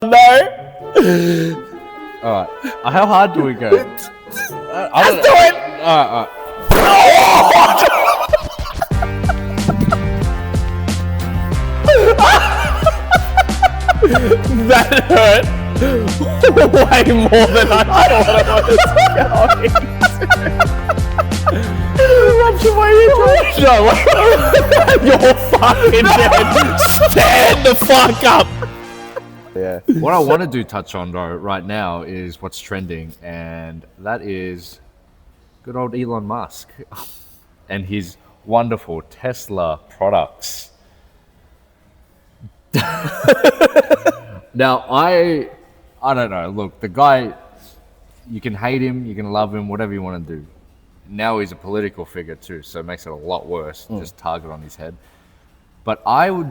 No. Alright. How hard do we go? Let's do it. Alright. That hurt way more than I thought it was going. Rupture my eardrum. No, you're fucking dead. Stand the fuck up. Yeah. What I want to do touch on though right now is what's trending, and that is good old Elon Musk and his wonderful Tesla products. Now I don't know. Look, the guy, you can hate him, you can love him, whatever you want to do. Now he's a political figure too, so it makes it a lot worse. Just target on his head. But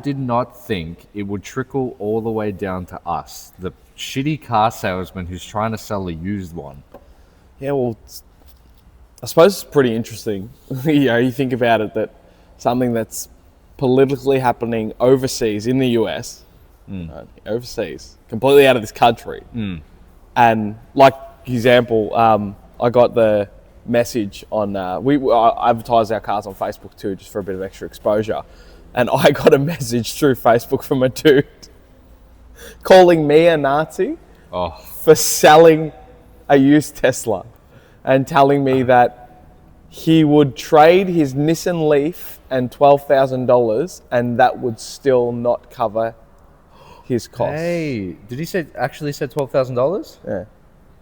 did not think it would trickle all the way down to us, the shitty car salesman who's trying to sell a used one. Yeah, well, I suppose it's pretty interesting. You think about it, that something that's politically happening overseas in the US, overseas, completely out of this country. And like example, I got the message on, we advertise our cars on Facebook too, just for a bit of extra exposure. And I got a message through Facebook from a dude calling me a Nazi for selling a used Tesla, and telling me that he would trade his Nissan Leaf and $12,000 and that would still not cover his costs. Hey, did he actually say $12,000? Yeah.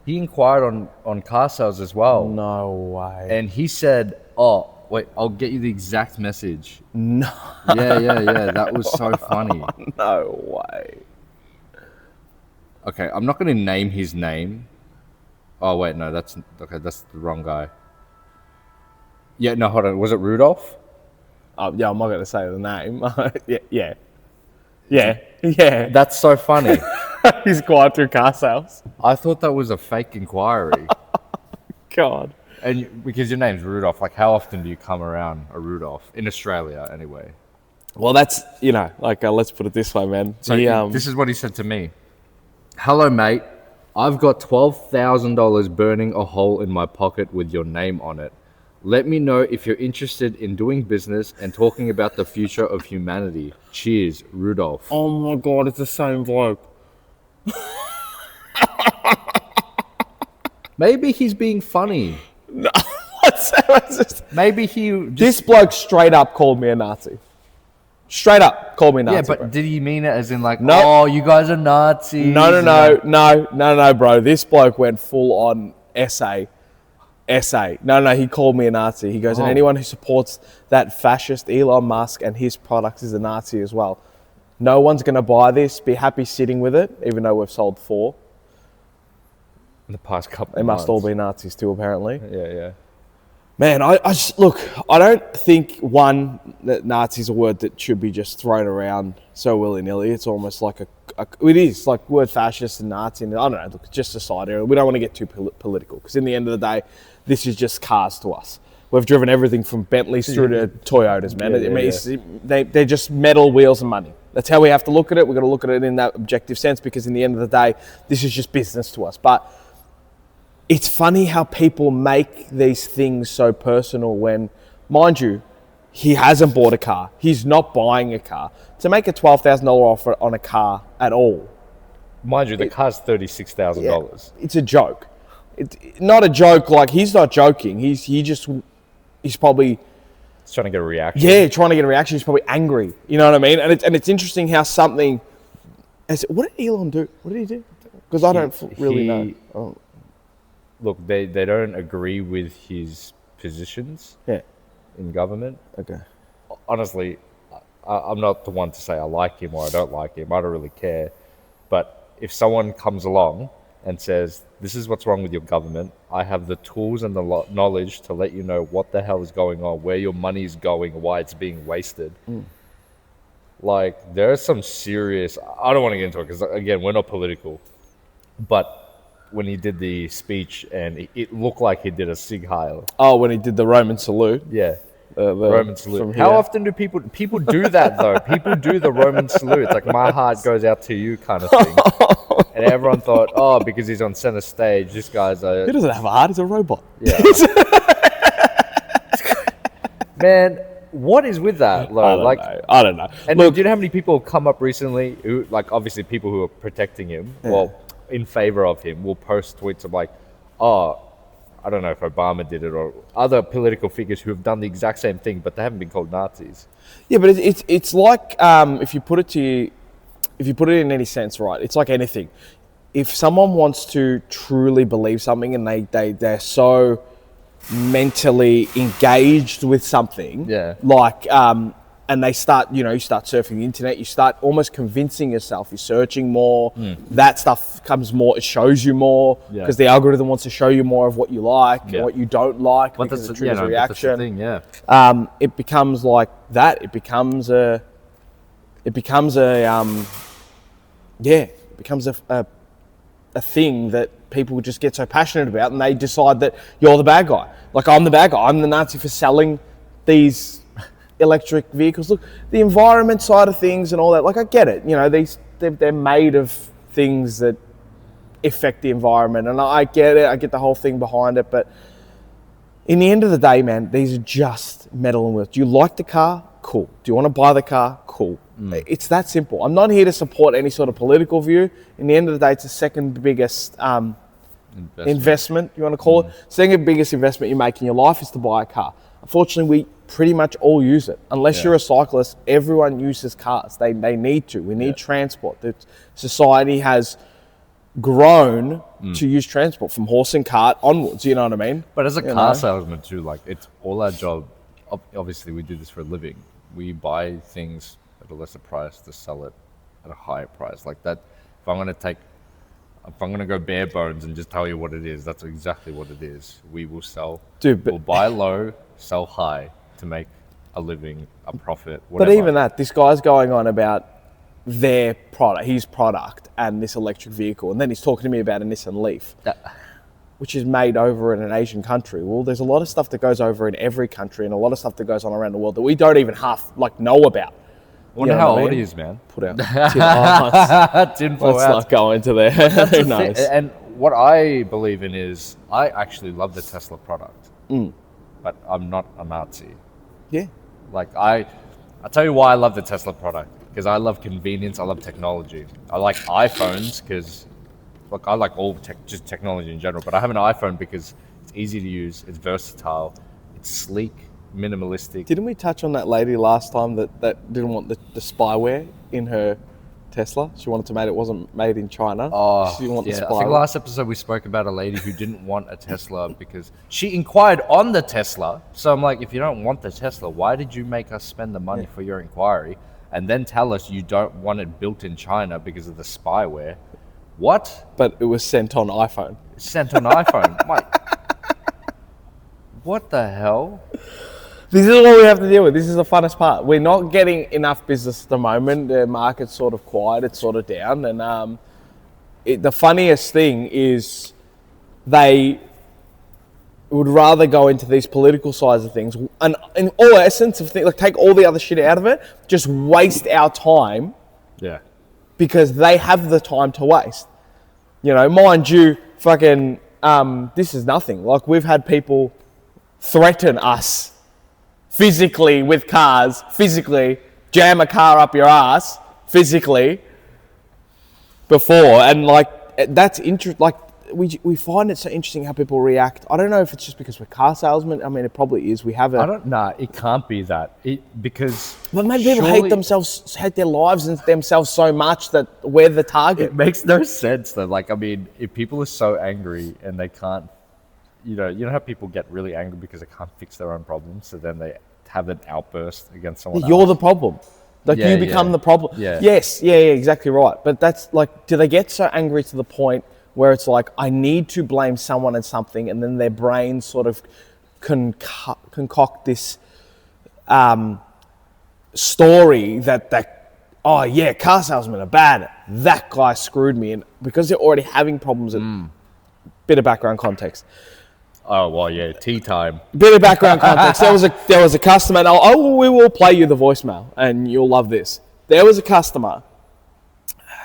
He inquired on car sales as well. No way. And he said, oh, wait, I'll get you the exact message. No. Yeah. That was so funny. No way. Okay, I'm not going to name his name. Oh, wait, no, that's the wrong guy. Yeah, no, hold on. Was it Rudolph? Yeah, I'm not going to say the name. Yeah. That's so funny. He's going through car sales. I thought that was a fake inquiry. God. And because your name's Rudolph, like how often do you come around a Rudolph? In Australia, anyway. Well, that's, let's put it this way, man. So this is what he said to me. Hello, mate. I've got $12,000 burning a hole in my pocket with your name on it. Let me know if you're interested in doing business and talking about the future of humanity. Cheers, Rudolph. Oh my God, it's the same bloke. Maybe he's being funny. No, Maybe this bloke straight up called me a Nazi. Straight up called me a Nazi. Yeah, but bro. Did he mean it as in like, no, oh, you guys are Nazis? No, bro. This bloke went full on essay. No, he called me a Nazi. He goes, and anyone who supports that fascist Elon Musk and his products is a Nazi as well. No one's going to buy this. Be happy sitting with it, even though we've sold 4. In the past couple They of months. must all be Nazis too, apparently. Yeah. Man, I don't think, that Nazi's a word that should be just thrown around so willy-nilly. It's almost like it is, like word fascist and Nazi, and I don't know, look, it's just society. We don't want to get too political, because in the end of the day, this is just cars to us. We've driven everything from Bentleys through to Toyotas, man. They're just metal, wheels and money. That's how we have to look at it. We've got to look at it in that objective sense, because in the end of the day, this is just business to us. But it's funny how people make these things so personal when, mind you, he hasn't bought a car. He's not buying a car. To make a $12,000 offer on a car at all. Mind you, the car's $36,000. Yeah, it's a joke. It's not a joke, like he's not joking. He's probably... He's trying to get a reaction. Yeah, trying to get a reaction. He's probably angry. You know what I mean? And it's interesting how something... What did Elon do? What did he do? Because I don't really know. Look, they don't agree with his positions in government. Okay. Honestly, I'm not the one to say I like him or I don't like him. I don't really care. But if someone comes along and says, this is what's wrong with your government, I have the tools and the knowledge to let you know what the hell is going on, where your money is going, why it's being wasted. Like, there's some serious... I don't want to get into it because, again, we're not political. But when he did the speech and it looked like he did a Sig Heil. Oh, when he did the Roman salute. Yeah. Roman salute. from How here. often do people do that though? People do the Roman salute. It's like my heart goes out to you kind of thing. And everyone thought, oh, because he's on center stage, this guy's a... He doesn't have a heart, he's a robot. Yeah. Man, what is with that? I don't know. And Look, do you know how many people have come up recently who, like, obviously people who are protecting him, well, in favor of him, will post tweets of like, oh, I don't know if Obama did it or other political figures who have done the exact same thing, but they haven't been called Nazis. yeah, but it's like if you put it in any sense, right? It's like anything. If someone wants to truly believe something and they're so mentally engaged with something, like and they start, you start surfing the internet, you start almost convincing yourself, you're searching more, that stuff comes more, it shows you more, because the algorithm wants to show you more of what you like and what you don't like, because it triggers a reaction. It becomes like that. It becomes a thing that people just get so passionate about, and they decide that you're the bad guy. Like, I'm the bad guy. I'm the Nazi for selling these electric vehicles. Look, the environment side of things and all that, like, I get it. They're made of things that affect the environment, and I get it. I get the whole thing behind it, but in the end of the day, man, these are just metal and wheels. Do you like the car? Cool. Do you want to buy the car? Cool. It's that simple. I'm not here to support any sort of political view. In the end of the day, it's the second biggest investment, you want to call it. Second biggest investment you make in your life is to buy a car. Unfortunately, we pretty much all use it. Unless you're a cyclist, everyone uses cars. They need to. We need transport. The society has grown to use transport from horse and cart onwards, you know what I mean? But as a car salesman too, like, it's all our job. Obviously, we do this for a living. We buy things at a lesser price to sell it at a higher price. Like that, if I'm going to go bare bones and just tell you what it is, that's exactly what it is. We will sell, we'll buy low, sell high to make a living, a profit, whatever. But even that, this guy's going on about their product, his product, and this electric vehicle, and then he's talking to me about a Nissan Leaf, which is made over in an Asian country. Well, there's a lot of stuff that goes over in every country, and a lot of stuff that goes on around the world that we don't even half know about. I wonder how old he is, man. Put out let's not go into there. Who knows? And what I believe in is, I actually love the Tesla product, but I'm not a Nazi. Yeah. Like, I'll tell you why I love the Tesla product. Because I love convenience, I love technology. I like iPhones because, look, I like all just technology in general, but I have an iPhone because it's easy to use, it's versatile, it's sleek, minimalistic. Didn't we touch on that lady last time that didn't want the spyware in her Tesla? She wanted to make it wasn't made in China. Oh, she didn't want the spyware. I think last episode we spoke about a lady who didn't want a Tesla because she inquired on the Tesla. So I'm like, if you don't want the Tesla, why did you make us spend the money for your inquiry and then tell us you don't want it built in China because of the spyware? What? But it was sent on iPhone. Sent on iPhone. What the hell? This is what we have to deal with. This is the funnest part. We're not getting enough business at the moment. The market's sort of quiet. It's sort of down. And the funniest thing is they would rather go into these political sides of things and in all essence of things, like, take all the other shit out of it, just waste our time. Yeah. Because they have the time to waste. Mind you, fucking, this is nothing. Like, we've had people threaten us physically with cars, physically jam a car up your ass, physically, before. And, like, that's interesting. Like, we find it so interesting how people react. I don't know if it's just because we're car salesmen. I mean, it probably is. We have a... it can't be that. Because... But maybe people hate their lives and themselves so much that we're the target. It makes no sense, though. Like, I mean, if people are so angry and they can't... You know how people get really angry because they can't fix their own problems, so then they have an outburst against someone else? You're the problem. Like, you become the problem. Yeah. Yes, exactly right. But that's, like, do they get so angry to the point where it's like, I need to blame someone and something, and then their brains sort of concoct this story that, oh yeah, car salesmen are bad. That guy screwed me. And because they're already having problems, bit of background context. Oh, well, yeah, tea time. Bit of background context. There was a customer, and we will play you the voicemail, and you'll love this. There was a customer,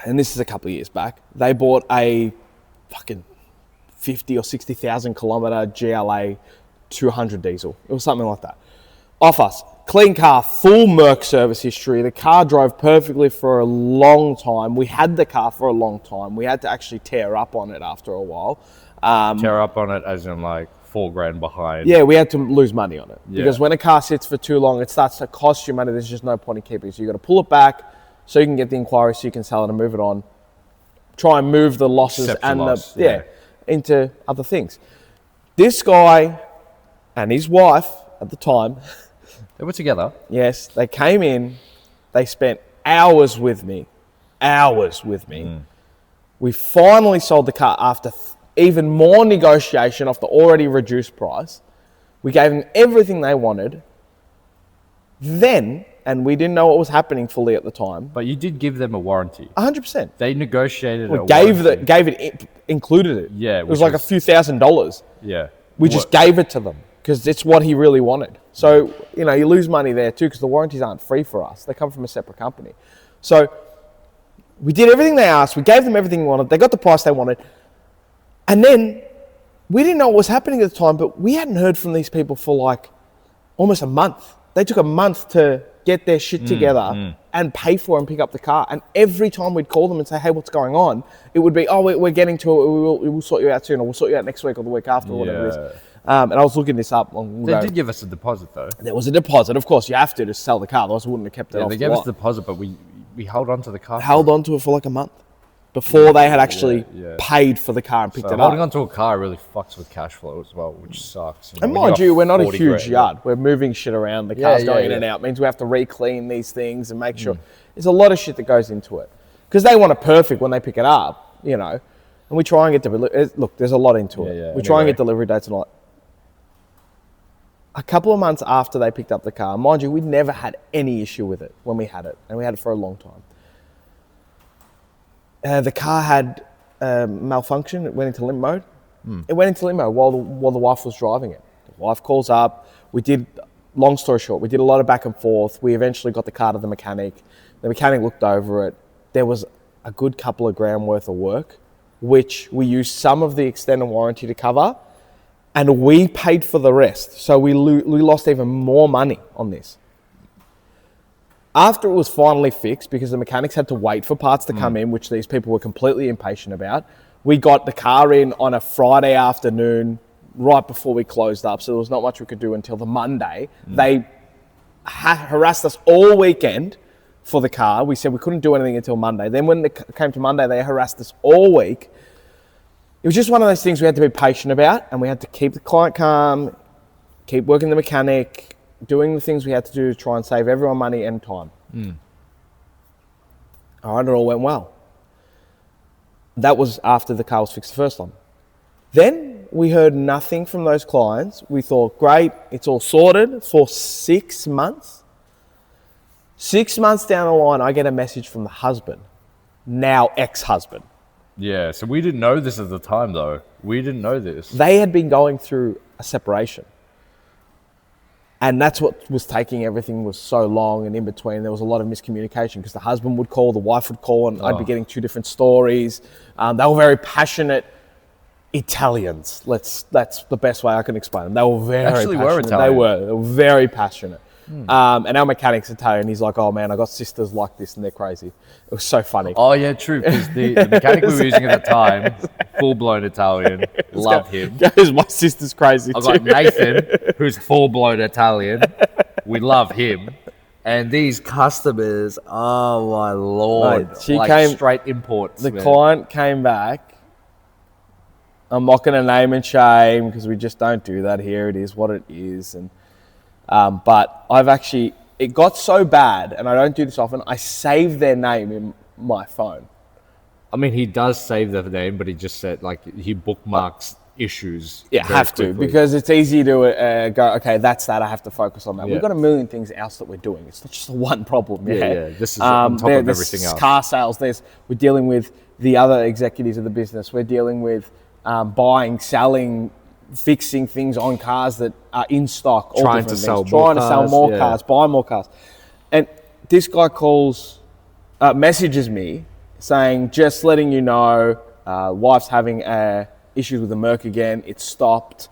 and this is a couple of years back. They bought a fucking 50 or 60,000 kilometer GLA 200 diesel. It was something like that. Off us. Clean car, full Merc service history. The car drove perfectly for a long time. We had the car for a long time. We had to actually tear up on it after a while. Tear up on it as in like $4,000 behind. Yeah, we had to lose money on it. Yeah. Because when a car sits for too long, it starts to cost you money. There's just no point in keeping it. So you got to pull it back so you can get the inquiry, so you can sell it and move it on. Try and move the losses into other things. This guy and his wife at the time, They were together. yes, they came in, they spent hours with me. We finally sold the car after even more negotiation off the already reduced price. We gave them everything they wanted. Then, and we didn't know what was happening fully at the time, But you did give them a warranty. 100%. They negotiated We a gave warranty. it, included it. Yeah, It was which like a was- few $1,000s. Yeah. We just gave it to them because it's what he really wanted. So, you know, you lose money there too because the warranties aren't free for us. They come from a separate company. So we did everything they asked. We gave them everything they wanted. They got the price they wanted. And then we didn't know what was happening at the time, but we hadn't heard from these people for like almost a month. They took a month to get their shit together and pay for and pick up the car. And every time we'd call them and say, hey, what's going on? It would be, oh, we're getting to it. We'll sort you out soon, or we'll sort you out next week or the week after, or whatever it is. And I was looking this up. They did give us a deposit though. There was a deposit. Of course, you have to sell the car. Otherwise, we wouldn't have kept it off They the gave us lot. a deposit, but we held on to the car. Held on to it for like a month before they had actually yeah. paid for the car and picked So it holding up. on to a car really fucks with cash flow as well, which sucks. And when mind got you, we're not a 40 huge grand. yard. We're moving shit around. The Yeah, car's yeah, going in yeah. and out. It means we have to re-clean these things and make sure. There's a lot of shit that goes into it. Because they want it perfect when they pick it up, you know. And we try and get look, there's a lot into it. Yeah, we try and anyway. get delivery dates and all that. A couple of months after they picked up the car, mind you, we'd never had any issue with it when we had it. And we had it for a long time. The car had malfunction. It went into limp mode. It went into limp mode while the wife was driving it. The wife calls up. Long story short, we did a lot of back and forth. We eventually got the car to the mechanic. The mechanic looked over it. There was a good couple of grand worth of work, which we used some of the extended warranty to cover, and we paid for the rest. So we lost even more money on this. After it was finally fixed, because the mechanics had to wait for parts to come in, which these people were completely impatient about, we got the car in on a Friday afternoon, right before we closed up. So there was not much we could do until the Monday. They harassed us all weekend for the car. We said we couldn't do anything until Monday. Then when it came to Monday, they harassed us all week. It was just one of those things we had to be patient about, and we had to keep the client calm, keep working the mechanic, doing the things we had to do to try and save everyone money and time. All right, it all went well. That was after the car was fixed the first time. Then we heard nothing from those clients. We thought, great, it's all sorted for 6 months. 6 months down the line, I get a message from the husband, now ex-husband. Yeah, so we didn't know this at the time though. We didn't know this. They had been going through a separation. And that's what was taking everything was so long, and in between there was a lot of miscommunication because the husband would call, the wife would call, and I'd be getting two different stories. They were very passionate Italians. That's the best way I can explain them. They were very Actually were passionate. Italian. They were very passionate. And our mechanic's Italian. He's like, oh man, I got sisters like this and they're crazy. It was so funny. Oh yeah, true. Because the mechanic we were using at the time, full-blown Italian, love him. Goes, my sister's crazy I've too. got Nathan, who's full-blown Italian. We love him. And these customers, oh my lord, Mate, she like came- straight imports. The man. client came back. I'm not going to name and shame because we just don't do that here. It is what it is. And but it got so bad, and I don't do this often, I save their name in my phone. I mean, he does save the name, but he just said, like, he bookmarks issues. Yeah, very have to, quickly. because it's easy to go, okay, that's that, I have to focus on that. Yeah. We've got a million things else that we're doing. It's not just the one problem. Yeah. This is on top of there's everything else. car sales, we're dealing with the other executives of the business. We're dealing with buying, selling fixing things on cars that are in stock, all Trying different to sell things, more trying to sell cars, more yeah. cars, buy more cars. And this guy messages me saying, just letting you know, wife's having issues with the Merc again. It stopped.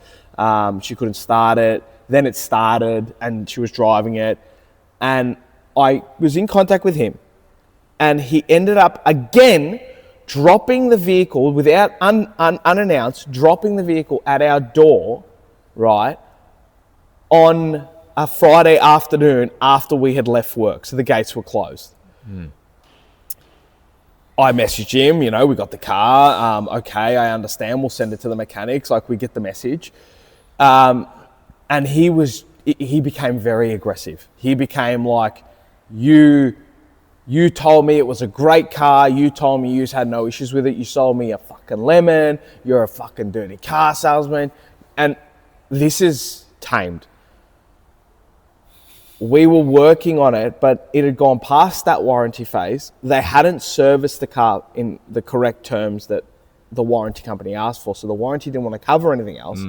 She couldn't start it. Then it started and she was driving it. And I was in contact with him. And he ended up again dropping the vehicle without unannounced, dropping the vehicle at our door, right, on a Friday afternoon after we had left work. So the gates were closed. I messaged him, we got the car. Okay, I understand. We'll send it to the mechanics. Like, we get the message. And he became very aggressive. He became like, you told me it was a great car. You told me you had no issues with it. You sold me a fucking lemon. You're a fucking dirty car salesman. And this is tamed. We were working on it, but it had gone past that warranty phase. They hadn't serviced the car in the correct terms that the warranty company asked for. So the warranty didn't want to cover anything else.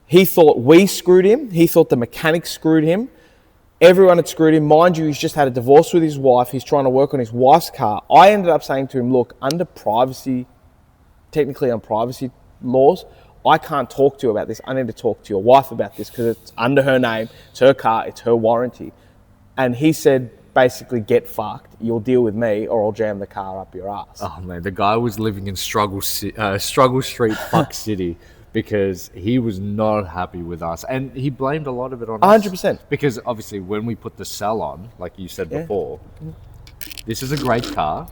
He thought we screwed him. He thought the mechanics screwed him. Everyone had screwed him. Mind you, he's just had a divorce with his wife. He's trying to work on his wife's car. I ended up saying to him, look, technically on privacy laws, I can't talk to you about this. I need to talk to your wife about this because it's under her name. It's her car. It's her warranty. And he said, basically, get fucked. You'll deal with me or I'll jam the car up your ass. Oh, man. The guy was living in Struggle Street, fuck city. Because he was not happy with us. And he blamed a lot of it on us. 100%. Because obviously when we put the cell on, like you said before, this is a great car.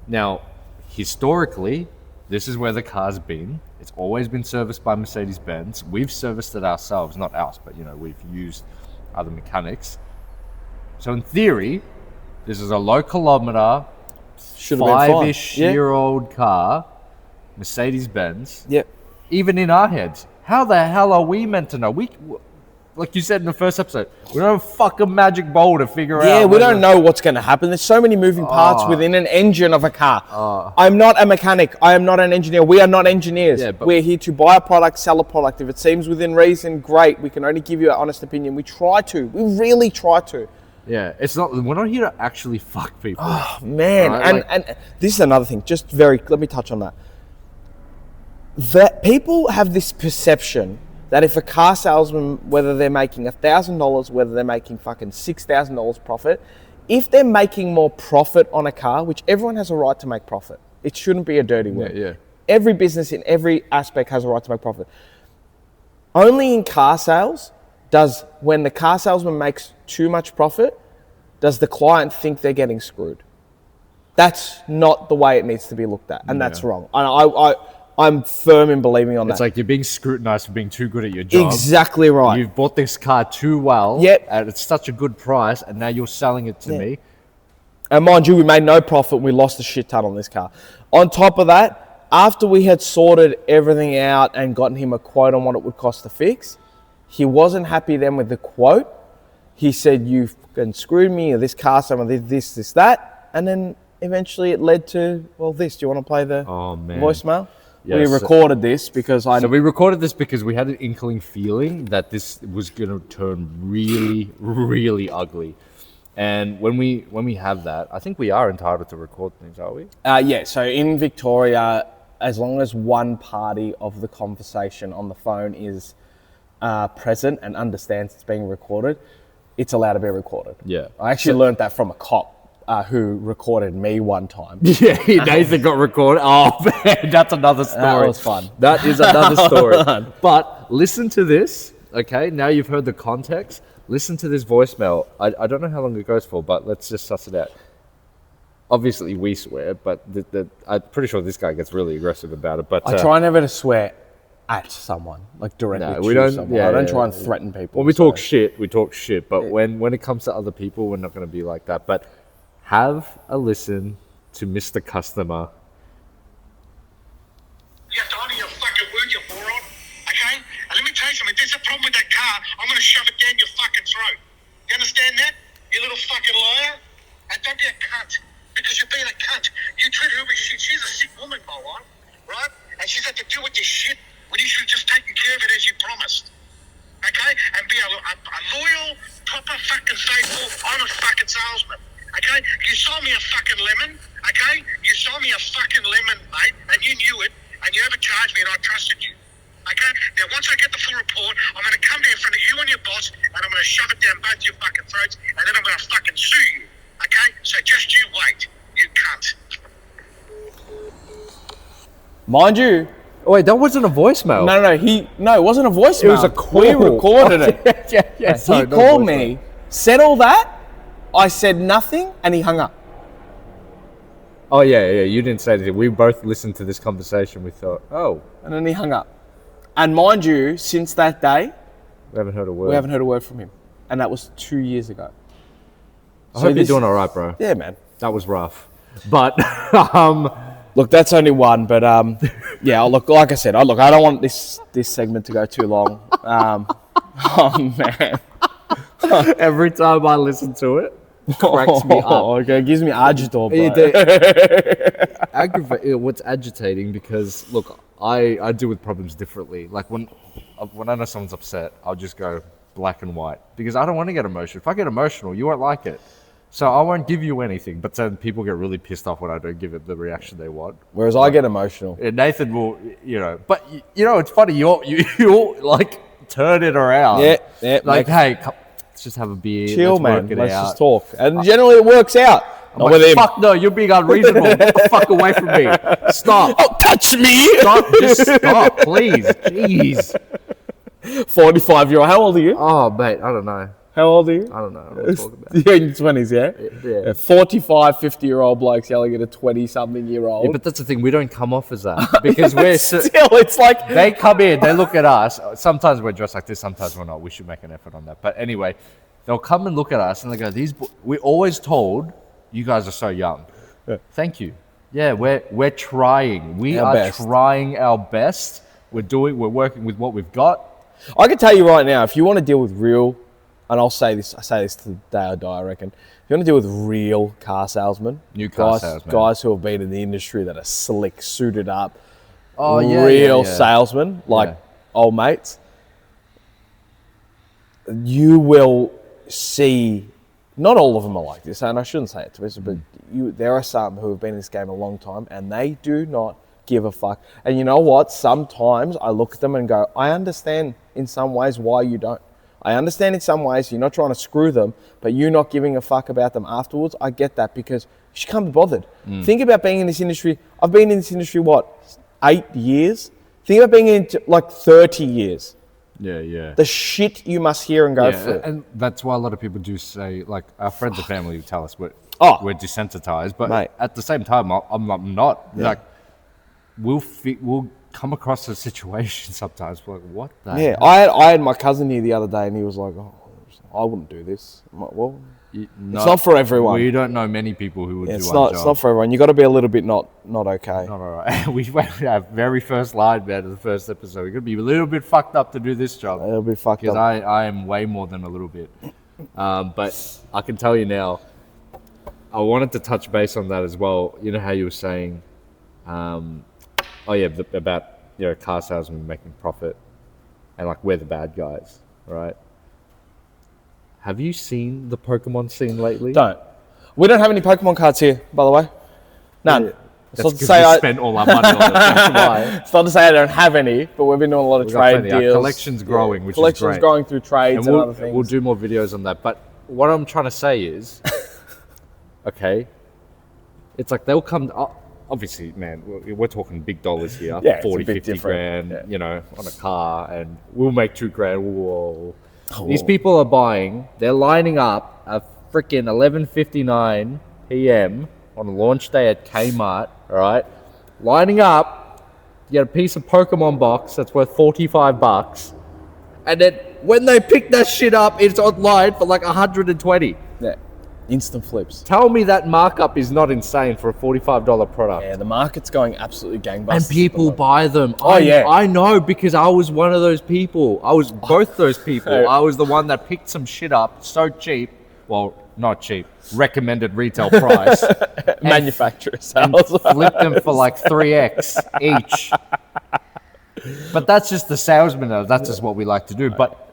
Now, historically, this is where the car's been. It's always been serviced by Mercedes-Benz. We've serviced it ourselves, not us, but we've used other mechanics. So in theory, this is a low kilometer, Should have been fine. 5-ish year old car, Mercedes-Benz. Yep. Even in our heads, how the hell are we meant to know? Like you said in the first episode, we don't have a fucking magic ball to figure out. Yeah, we don't know what's going to happen. There's so many moving parts within an engine of a car. I'm not a mechanic. I am not an engineer. We are not engineers. Yeah, we're here to buy a product, sell a product. If it seems within reason, great. We can only give you an honest opinion. We try to. We really try to. Yeah, we're not here to actually fuck people. Oh, man. Right? And this is another thing. Let me touch on that. That people have this perception that if a car salesman, whether they're making $1,000, whether they're making fucking $6,000 profit, if they're making more profit on a car, which everyone has a right to make profit, it shouldn't be a dirty word. Yeah. Every business in every aspect has a right to make profit. Only in car sales when the car salesman makes too much profit, does the client think they're getting screwed. That's not the way it needs to be looked at, and that's wrong. And I'm firm in believing on that. It's like you're being scrutinized for being too good at your job. Exactly right. You've bought this car too well. Yep. And it's such a good price, and now you're selling it to me. And mind you, we made no profit. We lost a shit ton on this car. On top of that, after we had sorted everything out and gotten him a quote on what it would cost to fix, he wasn't happy then with the quote. He said, you fucking screwed me, or this car, someone did this, that. And then eventually it led to, this. Do you want to play the voicemail? Yes. We recorded this because we recorded this because we had an inkling feeling that this was going to turn really, really ugly. And when we have that, I think we are entitled to record things, are we? Yeah. So in Victoria, as long as one party of the conversation on the phone is present and understands it's being recorded, it's allowed to be recorded. Yeah. I actually learned that from a cop. Who recorded me one time. Yeah, Nathan got recorded. Oh, man, that's another story. That was fun. That is another story. But listen to this, okay? Now you've heard the context. Listen to this voicemail. I don't know how long it goes for, but let's just suss it out. Obviously, we swear, but I'm pretty sure this guy gets really aggressive about it. But I try never to swear at someone, like directly to someone. I don't try and threaten people. When we talk shit, we talk shit. But when it comes to other people, we're not going to be like that. But have a listen to Mr. Customer. You have to honour your fucking word, you moron. Okay? And let me tell you something. If there's a problem with that car, I'm going to shove it down your fucking throat. You understand that? You little fucking liar? And don't be a cunt. Because you're being a cunt. You treat her with shit. She's a sick woman, Bholaa. Right? And she's had to deal with this shit when you should have just taken care of it as you promised. Okay? And be a loyal, proper, fucking faithful, honest fucking salesman. Okay? You sold me a fucking lemon. Okay? You sold me a fucking lemon, mate, and you knew it, and you overcharged me, and I trusted you. Okay? Now, once I get the full report, I'm going to come here in front of you and your boss, and I'm going to shove it down both your fucking throats, and then I'm going to fucking sue you. Okay? So just you wait, you cunt. Mind you, Oh, wait, that wasn't a voicemail. no, it wasn't a voicemail. It was a call. We recorded it. yeah. He called me, said all that. I said nothing, and he hung up. Oh, yeah. You didn't say anything. We both listened to this conversation. We thought, oh, And then he hung up. And mind you, since that day, we haven't heard a word. we haven't heard a word from him. And that was 2 years ago. I hope you're doing all right, bro. Yeah, man. That was rough. But, Look, that's only one, but yeah. Look, like I said, I don't want this segment to go too long. Oh man, every time I listen to it, cracks me up. Okay, it gives me agitator, bro. What's agitating because look, I deal with problems differently. Like when I know someone's upset, I'll just go black and white because I don't want to get emotional. If I get emotional, you won't like it. So I won't give you anything, but then people get really pissed off when I don't give it the reaction they want. Whereas I get emotional. Nathan will, but it's funny. You like turn it around. Yeah. Like, hey, let's just have a beer. Chill, let's man. Work it Let's out. just talk. And generally it works out. I'm like, fuck no, you're being unreasonable. Get the fuck away from me. Stop. Oh, touch me. Just stop, please. Jeez. 45-year-old. How old are you? Oh, mate, I don't know. How old are you? I don't know. What I'm talking about. You're in your 20s, yeah? Yeah. 45, 50-year-old blokes yelling at a 20-something-year-old. Yeah, but that's the thing. We don't come off as that because we're still, it's like... They come in, they look at us. Sometimes we're dressed like this, sometimes we're not. We should make an effort on that. But anyway, they'll come and look at us and they go, we're always told, you guys are so young. Yeah. Thank you. Yeah, we're trying. We Our are best. trying our best. We're working with what we've got. I can tell you right now, if you want to deal with real... And I say this to the day I die, I reckon. If you want to deal with real car salesmen, guys who have been in the industry that are slick, suited up, real salesmen, like old mates, you will see, not all of them are like this, and I shouldn't say it to us, but there are some who have been in this game a long time, and they do not give a fuck. And you know what? Sometimes I look at them and go, I understand in some ways why you don't. I understand in some ways you're not trying to screw them, but you not giving a fuck about them afterwards. I get that because you can't be bothered. Think about being in this industry. I've been in this industry, 8 years? Think about being in like 30 years. Yeah. The shit you must hear and go through. And that's why a lot of people do say, like, our friends and family would tell us we're desensitized, but Mate. at the same time, I'm not. Yeah. Like, we'll come across a situation sometimes. We're like, what the hell? I had my cousin here the other day and he was like, oh, I wouldn't do this. I'm like, well, it's not for everyone. We don't know many people who would do our job. It's not for everyone. You got to be a little bit not okay. Not all right. We went our very first line, man, of the first episode. We're going to be a little bit fucked up to do this job. A little bit fucked up. Because I am way more than a little bit. But I can tell you now, I wanted to touch base on that as well. You know how you were saying, about car salesmen making profit and like we're the bad guys, right? Have you seen the Pokemon scene lately? We don't have any Pokemon cards here, by the way. None. Yeah. That's because we spent all our money on it. That's why. It's not to say I don't have any, but we've been doing a lot of trade deals. Our collection's growing, which is great. Collection's growing through trades and other things. We'll do more videos on that. But what I'm trying to say is, okay, it's like they'll come... Obviously, man, we're talking big dollars here, 40, 50 grand, on a car, and we'll make $2,000. Whoa. These people are buying, they're lining up at freaking 11:59 p.m. on a launch day at Kmart, all right? Lining up to get a piece of Pokemon box that's worth $45, and then when they pick that shit up, it's online for like 120. Yeah. Instant flips. Tell me that markup is not insane for a $45 product. Yeah, the market's going absolutely gangbusters. And people buy them. Yeah. I know because I was one of those people. I was both those people. I was the one that picked some shit up so cheap. Well, not cheap. Recommended retail price. Manufacturer and sales. flipped them for like 3x each. But that's just the salesman. That's just what we like to do. But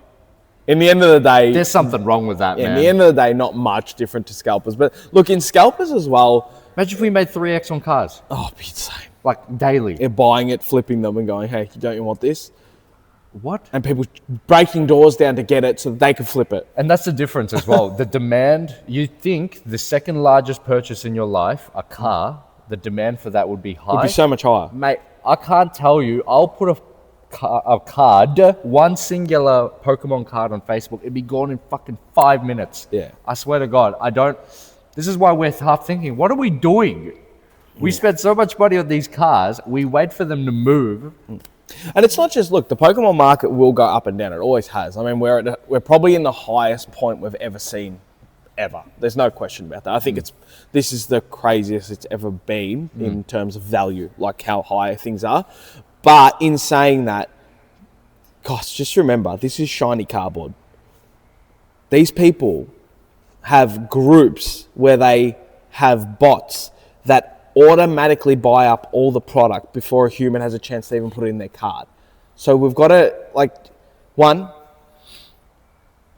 In the end of the day, there's something wrong with that, in man. the end of the day, not much different to scalpers. But look, in scalpers as well, Imagine if we made 3x on cars, oh, it'd be insane. like daily. They're buying it, flipping them, and going, "Hey, don't you want this?" What? And people breaking doors down to get it so that they can flip it. And that's the difference as well. The demand, you think the second largest purchase in your life, a car, the demand for that would be high. It'd be so much higher. Mate, I can't tell you. I'll put a card, one singular Pokemon card on Facebook. It'd be gone in fucking 5 minutes. Yeah. I swear to God, I don't. This is why we're half thinking, what are we doing? We spend so much money on these cars. We wait for them to move. And it's not just, look, the Pokemon market will go up and down. It always has. I mean, we're probably in the highest point we've ever seen, ever. There's no question about that. I think this is the craziest it's ever been in terms of value, like how high things are. But in saying that, gosh, just remember, this is shiny cardboard. These people have groups where they have bots that automatically buy up all the product before a human has a chance to even put it in their card. So we've got to, one,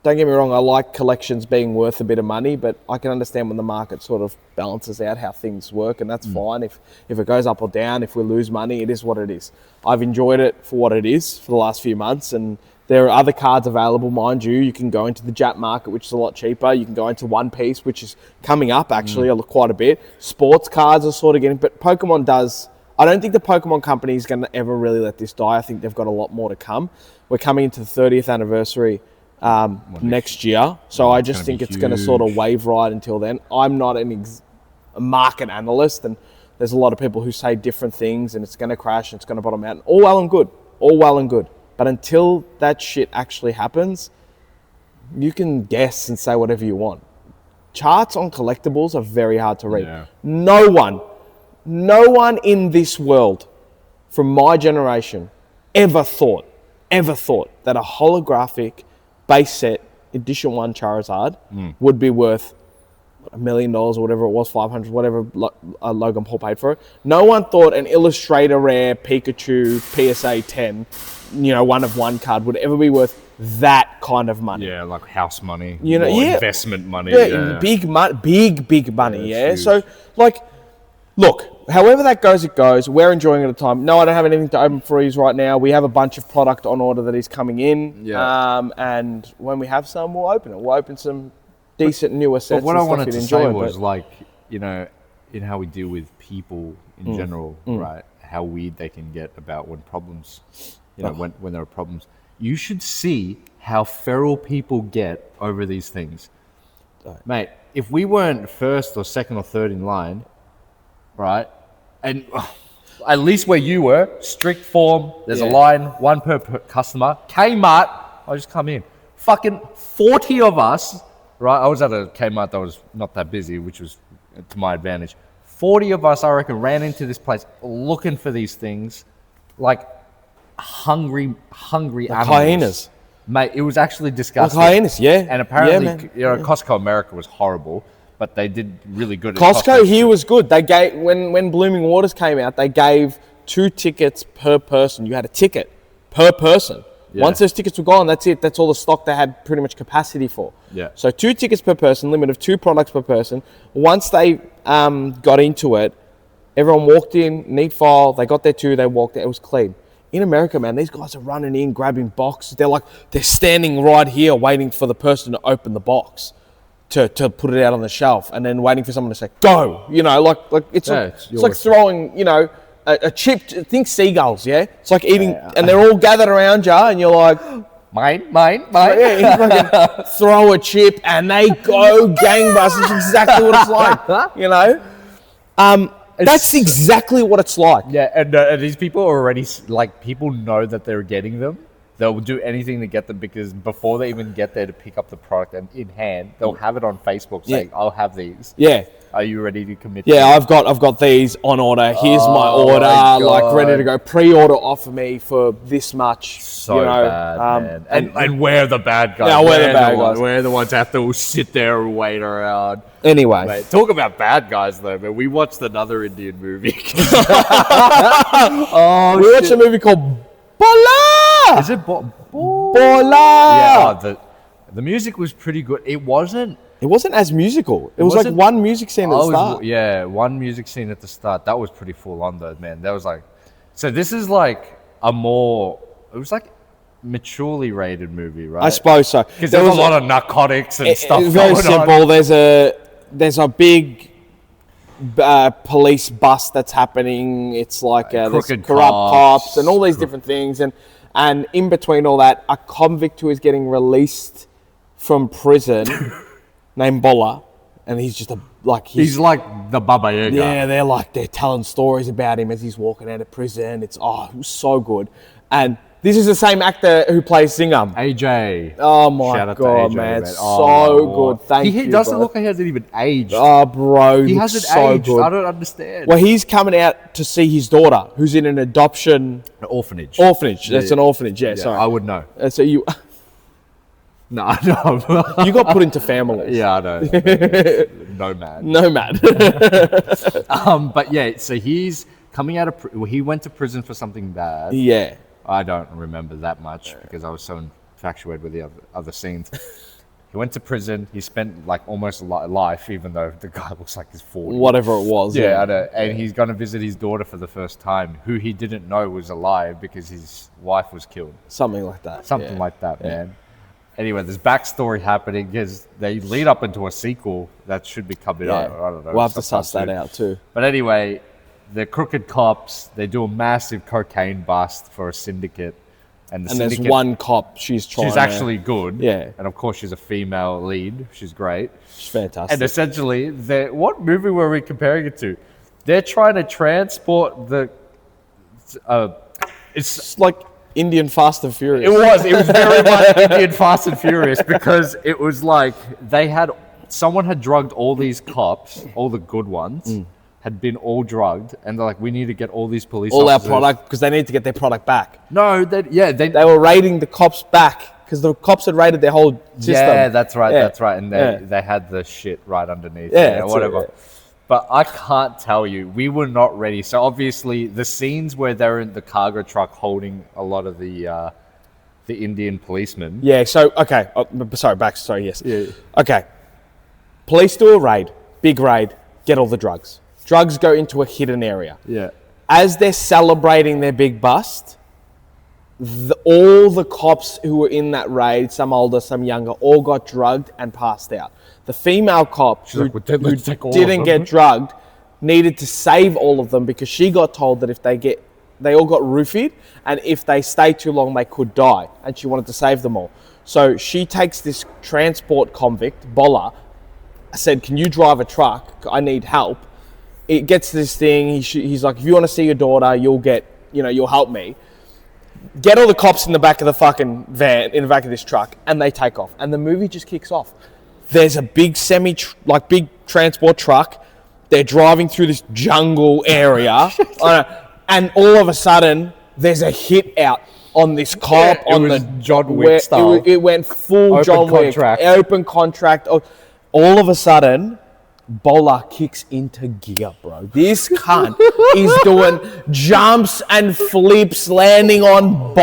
don't get me wrong, I like collections being worth a bit of money, but I can understand when the market sort of balances out how things work, and that's fine. If it goes up or down, if we lose money, it is what it is. I've enjoyed it for what it is for the last few months, and there are other cards available, mind you. You can go into the Jap market, which is a lot cheaper. You can go into One Piece, which is coming up actually quite a bit. Sports cards are sort of getting, but Pokemon does. I don't think the Pokemon company is going to ever really let this die. I think they've got a lot more to come. We're coming into the 30th anniversary next year, so I just think it's going to sort of wave ride until then. I'm not a market analyst, and there's a lot of people who say different things, and it's going to crash and it's going to bottom out. All well and good. But until that shit actually happens, you can guess and say whatever you want. Charts on collectibles are very hard to read. Yeah. No one in this world from my generation ever thought that a holographic base set edition 1 Charizard would be worth $1 million or whatever it was, 500, whatever Logan Paul paid for it. No one thought an Illustrator Rare Pikachu PSA 10, one of one card would ever be worth that kind of money. Yeah, like house money, investment money. Yeah, big money, yeah. Huge. So, look, however that goes, it goes. We're enjoying it at the time. No, I don't have anything to open for you right now. We have a bunch of product on order that is coming in. Yeah. And when we have some, we'll open it. We'll open some decent newer sets. But what I wanted to say was, in how we deal with people in general, right? How weird they can get about when problems, when there are problems. You should see how feral people get over these things. Mate, if we weren't first or second or third in line, right? And at least where you were, strict form, there's a line, one per customer. Kmart, I'll just come in. Fucking 40 of us, right? I was at a Kmart that was not that busy, which was to my advantage. 40 of us, I reckon, ran into this place looking for these things, like hungry animals. Hyenas. Mate, it was actually disgusting. Like hyenas, yeah. And apparently, Costco America was horrible, but they did really good at Costco here was good. They gave, when Blooming Waters came out, they gave 2 tickets per person. You had a ticket per person. Yeah. Once those tickets were gone, that's it. That's all the stock they had pretty much capacity for. Yeah. So 2 tickets per person, limit of 2 products per person. Once they got into it, everyone walked in, neat file. They got their 2, they walked out. It was clean. In America, man, these guys are running in, grabbing boxes. They're standing right here waiting for the person to open the box to put it out on the shelf, and then waiting for someone to say, go. It's like throwing, a chip. Think seagulls, yeah? It's like eating, and they're all gathered around you, and you're like, mine. Yeah, you fucking throw a chip, and they go gangbusters. It's exactly what it's like, That's exactly what it's like. Yeah, and these people are already, people know that they're getting them. They'll do anything to get them because before they even get there to pick up the product and in hand, they'll have it on Facebook saying, I'll have these. Yeah. Are you ready to commit? Yeah, I've got these on order. Here's my order, ready to go. Pre-order offer me for this much. So bad, man. And we're the bad guys. Yeah, we're the bad guys. We're the ones that have to sit there and wait around. Anyway. Mate, talk about bad guys, though, man. We watched another Indian movie. We watched a movie called Bholaa! Is it Bholaa! Yeah, the music was pretty good. It wasn't as musical. It was like one music scene at the start. Yeah, one music scene at the start. That was pretty full on though, man. That was like, so this is like it was like maturely rated movie, right? I suppose so. Because there was a lot of narcotics and stuff. It's very simple. On. There's a big police bust that's happening. It's like there's corrupt cops and all these different things, and in between all that, a convict who is getting released from prison named Bholaa, and he's just he's like the Baba Yaga. Yeah, they're telling stories about him as he's walking out of prison. It was so good, and this is the same actor who plays Singham. AJ. Oh my God, man. It's so good. Thank you, He doesn't look like he hasn't even aged. Oh, bro. He hasn't aged. Good. I don't understand. Well, he's coming out to see his daughter, who's in an adoption... orphanage. That's an orphanage, yeah, sorry. I would know. So you... No, I know. You got put into families. Yeah, I know. Nomad. But yeah, so he's coming out of... he went to prison for something bad. Yeah. I don't remember that much because I was so infatuated with the other scenes. He went to prison. He spent like almost a life, even though the guy looks like he's 40. Whatever it was. Yeah, I know. And he's going to visit his daughter for the first time, who he didn't know was alive because his wife was killed. Something like that. Something like that, man. Anyway, there's backstory happening because they lead up into a sequel that should be coming out. I don't know. We'll have to suss that out too. But anyway... the crooked cops, they do a massive cocaine bust for a syndicate. And there's one cop, she's actually good. Yeah. And of course, she's a female lead. She's great. She's fantastic. And essentially, what movie were we comparing it to? They're trying to transport it's like Indian Fast and Furious. It was very much Indian Fast and Furious because it was like someone had drugged all these cops, all the good ones. Had been all drugged, and they're like, we need to get all these police officers. Our product, because they need to get their product back. No, they were raiding the cops back, because the cops had raided their whole system. Yeah, that's right. And they had the shit right underneath. Yeah, whatever. But I can't tell you, we were not ready. So obviously, the scenes where they're in the cargo truck holding a lot of the Indian policemen. Yeah, so, okay. Sorry, yes. Yeah. Okay. Police do a raid, big raid, get all the drugs. Drugs go into a hidden area. Yeah. As they're celebrating their big bust, all the cops who were in that raid, some older, some younger, all got drugged and passed out. The female cop who didn't get drugged needed to save all of them because she got told that if they all got roofied, and if they stay too long, they could die. And she wanted to save them all. So she takes this transport convict, Bholaa, said, can you drive a truck? I need help. It gets to this thing. He's like, if you want to see your daughter, you'll help me. Get all the cops in the back of the fucking van, in the back of this truck, and they take off. And the movie just kicks off. There's a big big transport truck. They're driving through this jungle area, and all of a sudden, there's a hit out on this cop John Wick style. It went full John Wick, open contract. All of a sudden, Bholaa kicks into gear, bro. This cunt is doing jumps and flips, landing on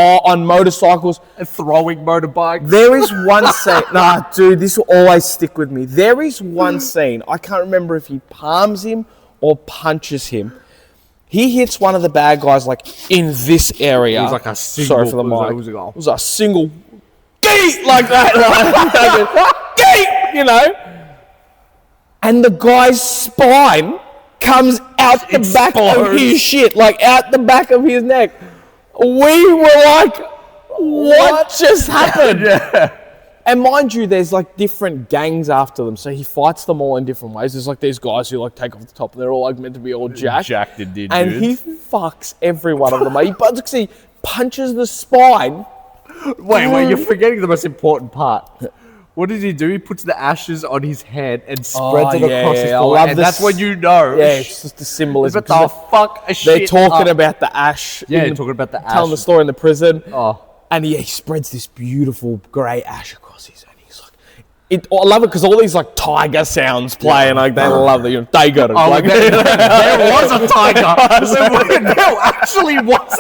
motorcycles. And throwing motorbikes. There is one scene. Nah, dude, this will always stick with me. There is one scene. I can't remember if he palms him or punches him. He hits one of the bad guys like in this area. It was like a single. Sorry for the mic. It was a single gate like that. Gate, And the guy's spine comes out the back of his shit, like out the back of his neck. We were like, what just happened? Yeah. And mind you, there's like different gangs after them, so he fights them all in different ways. There's like these guys who like take off the top, and they're all like meant to be all jacked. Jacked indeed, and he fucks every one of them. He punches the spine. Wait, you're forgetting the most important part. What does he do? He puts the ashes on his head and spreads it across his forehead. And that's when you know. Yeah, it's just the symbolism. What the fuck a shit. They're talking about the ash. Yeah, talking about the ash. Telling the story in the prison. Oh. And he spreads this beautiful grey ash across his head. He's like, I love it because all these like tiger sounds play, and like they love it. They got it. There was a tiger. There actually was.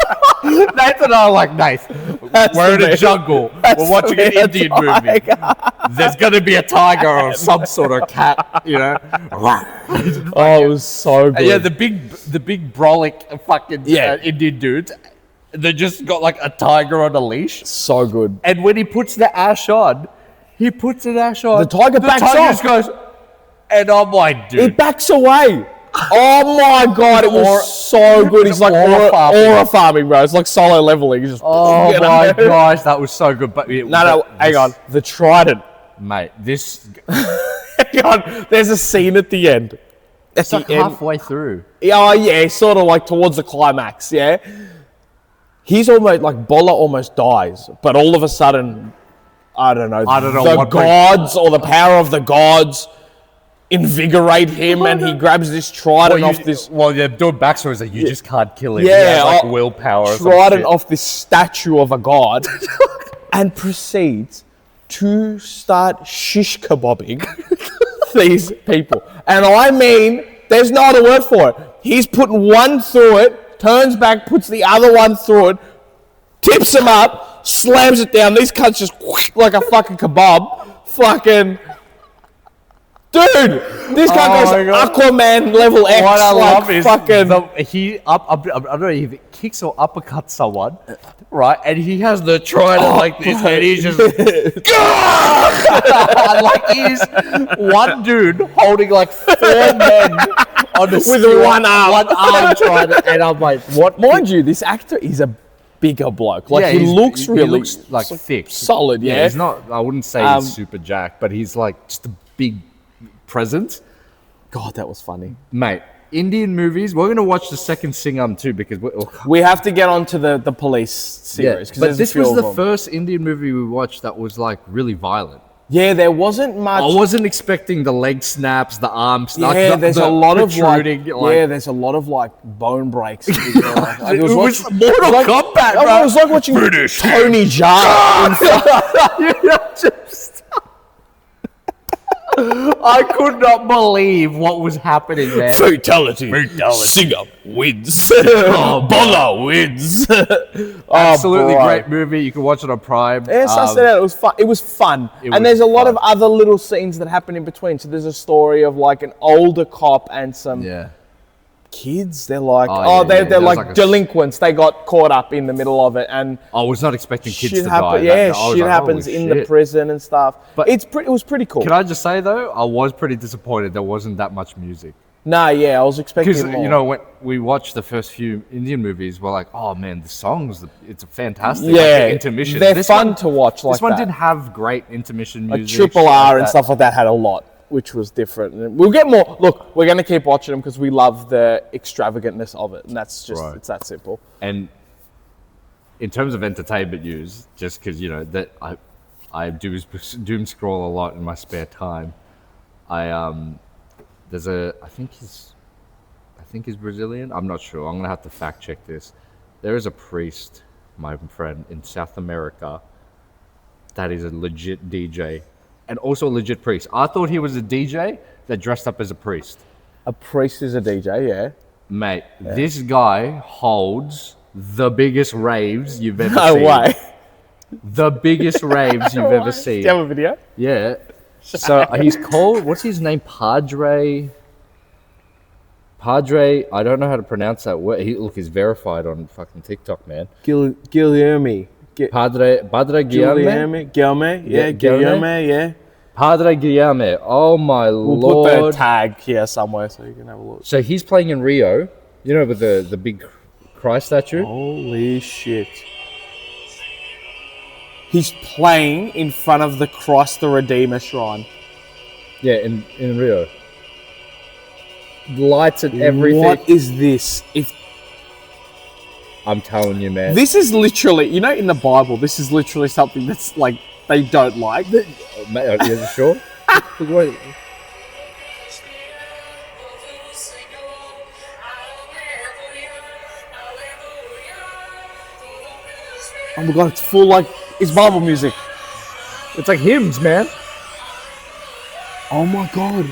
Nathan and I are like, Nathan, we're in a jungle. We're watching an Indian movie. There's going to be a tiger or some sort of cat, you know. Oh, it was so good. And yeah, the big brolic fucking Indian dudes. They just got like a tiger on a leash. So good. And when he puts the ash on, The tiger backs just off. goes, and I'm like, dude. It backs away. Oh my god, it was so good. He's like aura farming, bro. It's like solo leveling. He's just Oh my gosh, that was so good. But hang on. The trident, mate. This hang on. There's a scene at the end. it's like halfway through. Oh yeah, sort of like towards the climax. Yeah, he's almost like Bholaa almost dies, but all of a sudden, I don't know. The what gods or the power of the gods invigorate him, and he grabs this trident off this. Well, they're doing backstories that you just can't kill him. Yeah, he has, like willpower. Or Trident off this statue of a god, and proceeds to start shish kebabbing these people. And I mean, there's no other word for it. He's putting one through it, turns back, puts the other one through it, tips him up, slams it down. These cunts just like a fucking kebab. Fucking. Dude, this guy goes Aquaman level X. What I love like is fucking. I don't know if he kicks or uppercuts someone, right? And he has the trident like this, and he's just like he's one dude holding like 4 men on the With one arm trident, and I'm like, what? Mind you, this actor is a bigger bloke. Like he looks like thick, solid. Yeah, he's not. I wouldn't say he's super jacked, but he's like just a big presence. God, that was funny, mate. Indian movies. We're gonna watch the second Singham too because we have to get onto the police series. Yeah, but this was the first Indian movie we watched that was like really violent. Yeah, there wasn't much. I wasn't expecting the leg snaps, the arm snaps. Yeah, there's a lot of there's a lot of like bone breaks. It was Mortal Kombat, bro. It was like watching British Tony Jaa. I could not believe what was happening there. Fatality. Singham wins. Bholaa wins. Absolutely great movie. You can watch it on Prime. Yes, I said that. It was fun. It was fun. And there's a lot of other little scenes that happen in between. So there's a story of like an older cop and some kids. They're like, they're like delinquents. They got caught up in the middle of it, and I was not expecting kids to die. Yeah, shit happens in the prison and stuff. But it was pretty cool. Can I just say though, I was pretty disappointed there wasn't that much music. Nah, yeah, I was expecting more. Because you know when we watched the first few Indian movies, we're like, oh man, the songs, it's a fantastic. Yeah, like, intermission. They're fun to watch. This one didn't have great intermission music. Like Triple R and stuff like that had a lot, which was different. And we'll get more. Look, we're going to keep watching them because we love the extravagantness of it. And that's just, it's that simple. And in terms of entertainment news, just because, you know, that I doom scroll a lot in my spare time, there's I think he's Brazilian. I'm not sure. I'm going to have to fact check this. There is a priest, my friend, in South America that is a legit DJ. And also a legit priest. I thought he was a DJ that dressed up as a priest. A priest is a DJ, yeah. Mate, this guy holds the biggest raves you've ever seen. No way. The biggest raves you've ever seen. Do you have a video? Yeah. So he's called, what's his name? Padre, I don't know how to pronounce that word. He's verified on fucking TikTok, man. Guilherme. Padre Guilherme? Guilherme, yeah. Padre Guilherme. Oh my Lord. We'll put the tag here somewhere so you can have a look. So he's playing in Rio, you know, with the big Christ statue. Holy shit. He's playing in front of the Christ the Redeemer shrine. Yeah, in Rio. Lights and everything. What is this? I'm telling you, man. This is literally, you know, in the Bible, this is literally something that's like, they don't like. Mate, are you sure? Wait. Oh my God, it's full like, it's Bible music. It's like hymns, man. Oh my God.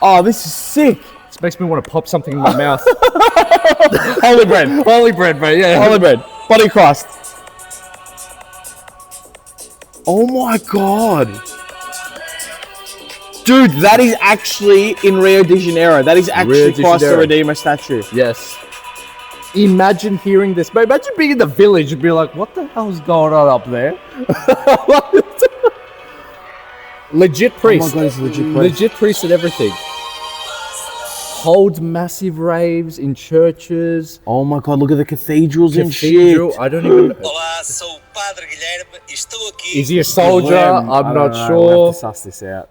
Oh, this is sick. It's Makes me want to pop something in my mouth. Holy bread. Holy bread, mate. Yeah. Holy bread. Body crust. Oh my God. Dude, that is actually in Rio de Janeiro. That is actually Christ the Redeemer statue. Yes. Imagine hearing this. But imagine being in the village and be like, what the hell's going on up there? Legit priest. Oh my God, he's a legit priest. Legit priest and everything. Holds massive raves in churches. Oh my God, look at the cathedrals and Cathedral. shit. I don't even... Olá, sou o Padre Guilherme e estou aqui. Is he a soldier? I'm not We'll have sure. to suss this out.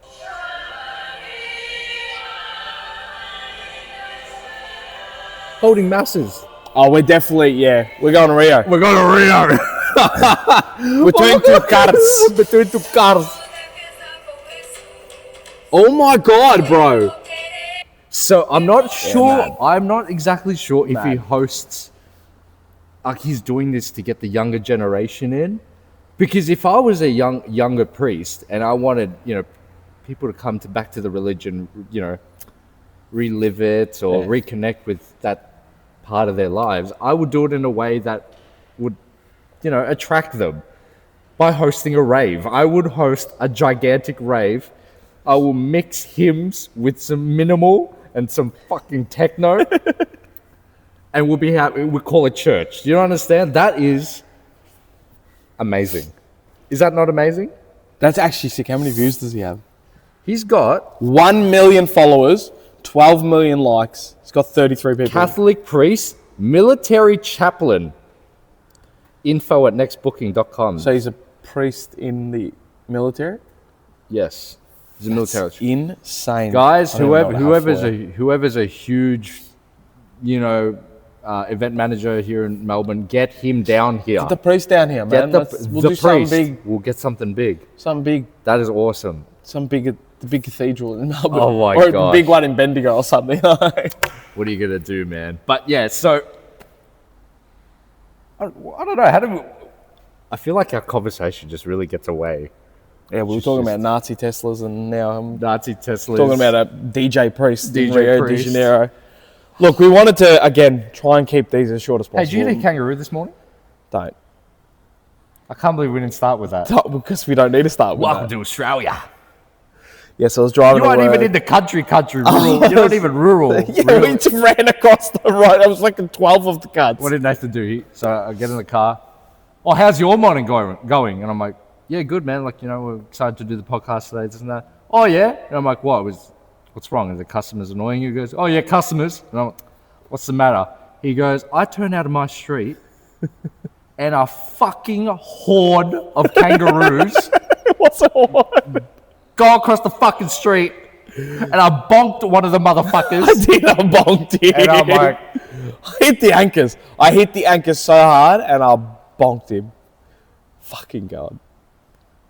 Holding masses. Oh, we're definitely, we're going to Rio. We're going to Rio. Between two cars. Between two cars. Oh my God, bro. So I'm not sure. man. I'm not exactly sure if he Man. hosts. Like he's doing this to get the younger generation in, because if I was a younger priest and I wanted, people to come back to the religion, relive it or reconnect with that part of their lives, I would do it in a way that would, attract them by hosting a rave. I would host a gigantic rave. I will mix hymns with some minimal and some fucking techno, and we'll be happy. We call it church. Do you understand? That is amazing. Is that not amazing? That's actually sick. How many views does he have? He's got 1 million followers, 12 million likes. He's got 33 people. Catholic priest, military chaplain. Info at nextbooking.com. So he's a priest in the military? Yes, he's a military. Insane. Guys, I don't know what I have for whoever's a huge, event manager here in Melbourne, get him down here. Get the priest down here, man. Get We'll the do something priest. big. We'll get something big. Something big. That is awesome. The big cathedral in Melbourne. Oh my or gosh. a big one in Bendigo or something. What are you gonna do, man? But yeah, so I don't know. How do we? I feel like our conversation just really gets away. Yeah, we were talking about Nazi Teslas, and now I'm Nazi Teslas. talking about a DJ priest in DJ Rio priest. de Janeiro. Look, we wanted to, again, try and keep these as short as possible. Hey, did you eat a kangaroo this morning? Don't. I can't believe we didn't start with that. Because we don't need to start with Welcome that. to Australia. Yes, I was driving You to aren't even work. in the country, rural. You're not even rural. Yeah, Really. we just ran across the road. I was like in 12 of the cuts. What did Nathan do? So I get in the car. Oh, how's your morning going? And I'm like, yeah, good, man. Like, we're excited to do the podcast today, this and that. Oh, yeah? And I'm like, what's wrong? Are the customers annoying you? He goes, oh, yeah, customers. And I'm like, what's the matter? He goes, I turn out of my street and a fucking horde of kangaroos What's a horn? go across the fucking street, and I bonked one of the motherfuckers. I did. I bonked him. And I'm like, I hit the anchors. I hit the anchors so hard, and I bonked him. Fucking God.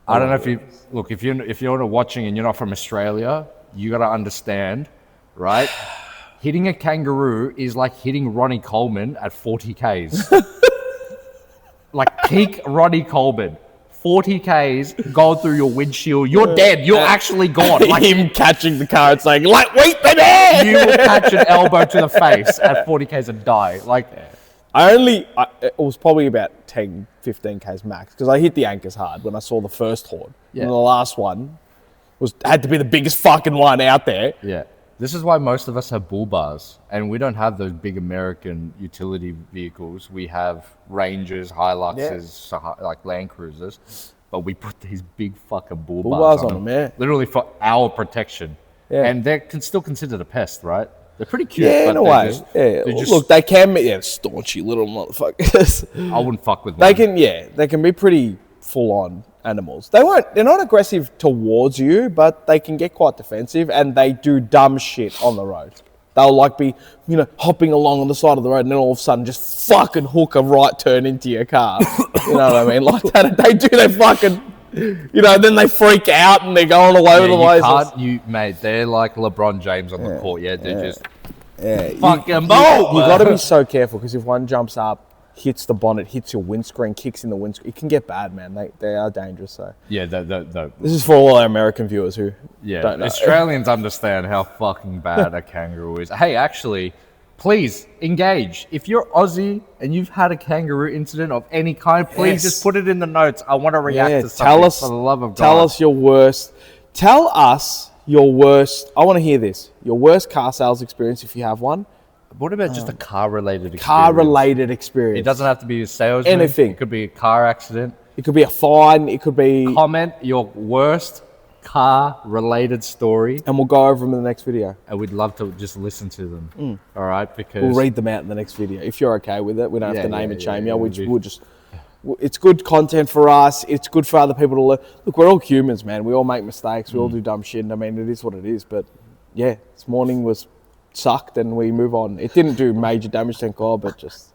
I don't know if you look if you're watching and you're not from Australia, you got to understand, right? Hitting a kangaroo is like hitting Ronnie Coleman at 40 Ks. Like peak Ronnie Coleman. 40 Ks going through your windshield. You're dead. You're actually gone. Like him catching the car and saying, "Lightweight the man!" you will catch an elbow to the face at 40 Ks and die. Like it was probably about 10, 15 Ks max because I hit the anchors hard when I saw the first horde. Yeah. And the last one had to be the biggest fucking one out there. yeah. This is why most of us have bull bars, and we don't have those big American utility vehicles. We have Rangers, Hiluxes, like Land Cruisers, but we put these big fucking bull bars on them. Yeah. Literally for our protection. Yeah. And they're still considered a pest, right? They're pretty cute. Yeah, but in a they're way. they're just, Look, they can be staunchy little motherfuckers. I wouldn't fuck with them. They can be pretty full on animals. They're not aggressive towards you, but they can get quite defensive and they do dumb shit on the road. They'll be, hopping along on the side of the road and then all of a sudden just fucking hook a right turn into your car. You know what I mean? Like that, they do their fucking, then they freak out and they're going all over the place. Mate, they're like LeBron James on the court. Yeah, they're just Yeah, fucking you boom. got to be so careful because if one jumps up, hits the bonnet, hits your windscreen, kicks in the windscreen. It can get bad, man. They are dangerous. So Yeah, this is for all our American viewers who don't know. Australians understand how fucking bad a kangaroo is. Hey, actually, please engage. If you're Aussie and you've had a kangaroo incident of any kind, please just put it in the notes. I want to react to something. Tell us, for the love of God. Tell us your worst. Tell us your worst. I want to hear this. Your worst car sales experience, if you have one. What about just a car-related experience? Car-related experience. It doesn't have to be a salesman. Anything. It could be a car accident. It could be a fine. It could be. Comment your worst car-related story, And we'll go over them in the next video. and we'd love to just listen to them. All right, because We'll read them out in the next video if you're okay with it. We don't have to name and shame you. it'd be- We'll just. It's good content for us. It's good for other people to learn. Look, we're all humans, man. We all make mistakes. We all do dumb shit. And I mean, it is what it is. But yeah, this morning was sucked, and we move on. It didn't do major damage, thank God, but just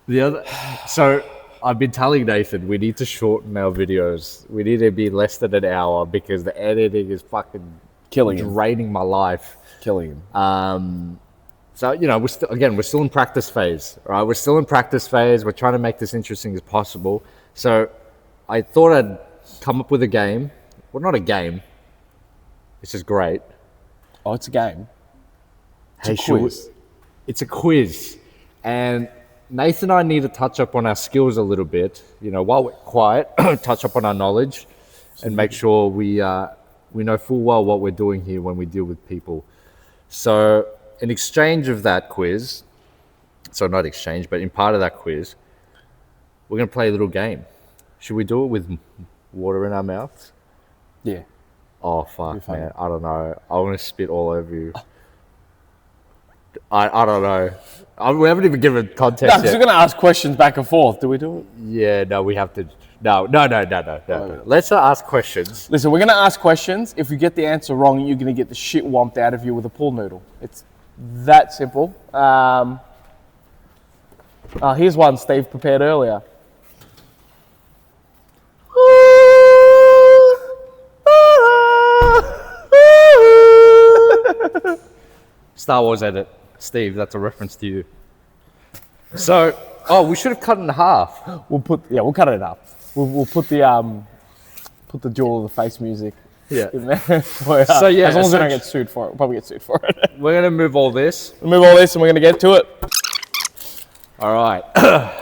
the other. So I've been telling Nathan we need to shorten our videos. We need to be less than an hour because the editing is fucking killing him. draining my life. Killing him. So, you know, we're still in practice phase, right? We're still in practice phase. We're trying to make this interesting as possible. So I thought I'd come up with a game. Well, not a game. This is great. Oh, it's a game. Hey, a quiz. It's a quiz. And Nathan and I need to touch up on our skills a little bit, you know, while we're quiet, touch up on our knowledge and make sure we know full well what we're doing here when we deal with people. So in exchange of that quiz, so not exchange, but in part of that quiz, we're going to play a little game. Should we do it with water in our mouths? Yeah. Oh, fuck, man. I don't know. I want to spit all over you. I don't know. We haven't even given context No, because yet. we're going to ask questions back and forth. Do we do it? Yeah, no, we have to. No. Let's not ask questions. Listen, we're going to ask questions. If you get the answer wrong, you're going to get the shit whomped out of you with a pool noodle. It's that simple. Here's one Steve prepared earlier. Star Wars edit. Steve, that's a reference to you. So, we should have cut it in half. We'll cut it up. We'll put the jewel of the face music Yeah. in there. So, yeah, as long as we don't get sued for it, we'll probably get sued for it. We're going to move all this. We'll move all this and we're going to get to it. All right.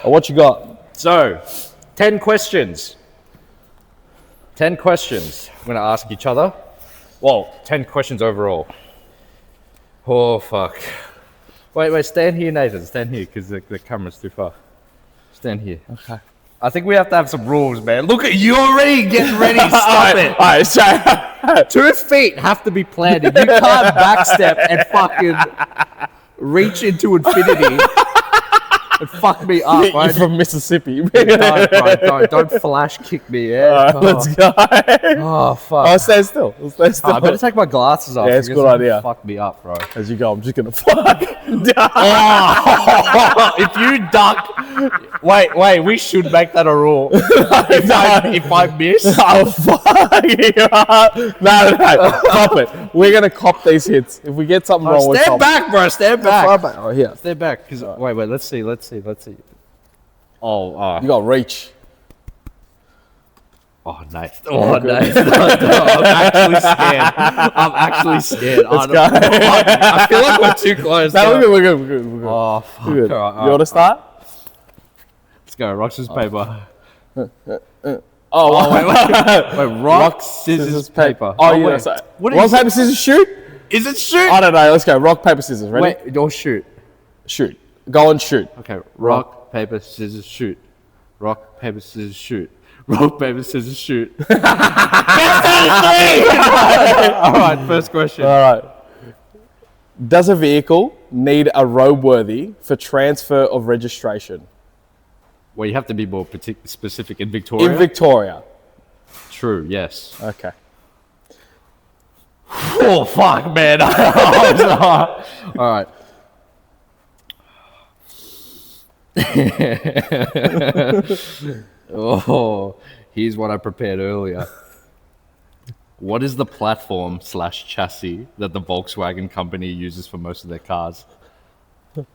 What you got? So, 10 questions. 10 questions. We're going to ask each other. Well, 10 questions overall. Oh, fuck. Wait, stand here, Nathan. Stand here, because the camera's too far. Stand here. Okay. I think we have to have some rules, man. Look at you already getting ready. Stop it. All right, so 2 feet have to be planted. You can't backstep and fucking reach into infinity and fuck me up, you're right? from Mississippi. Don't flash kick me, yeah? All right, let's go. Oh, fuck. Oh, stay still. Stay still. I better take my glasses off. Yeah, it's a because good it'll idea. Fuck me up, bro. As you go, I'm just gonna fuck. If you duck, wait, we should make that a rule. If I miss, Oh fuck you up. No, cop it. We're gonna cop these hits. If we get something wrong, we'll stand cop back, bro. Stand Far back. back. Oh, here. Stand back. Cause wait, let's see. Oh, You got reach. nice. Oh, nice. No, I'm actually scared. Let's go. I feel like we're too close. No, we're good. Oh, fuck. We're good. All right, You want to start? Let's go. Rock, scissors, paper. Oh, Wait, rock, scissors, paper. Oh, yeah. wait. Sorry. What Rock, is it? paper, scissors, shoot. Is it shoot? I don't know. Let's go. Rock, paper, scissors. Ready? Wait, don't shoot. Shoot. Go and shoot. Okay, rock, paper, scissors, shoot. Rock, paper, scissors, shoot. Rock, paper, scissors, shoot. All right, first question. All right. Does a vehicle need a roadworthy for transfer of registration? Well, you have to be more specific in Victoria. In Victoria. True, yes. Okay. Oh, fuck, man. All right. Oh, here's what I prepared earlier. What is the platform / chassis that the Volkswagen company uses for most of their cars? What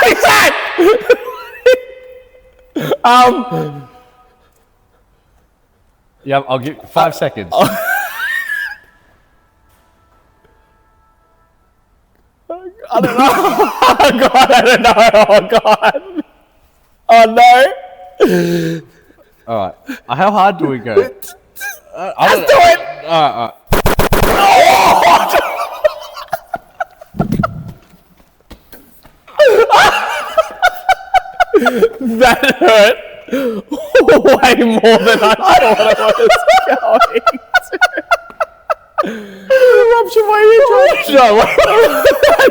is that? Yeah, I'll give 5 seconds. I don't know. Oh God, I don't know. Oh God. Oh no. All right. How hard do we go? Let's do it. All right. That hurt way more than I thought it was going to. Rupture my eardrum. No,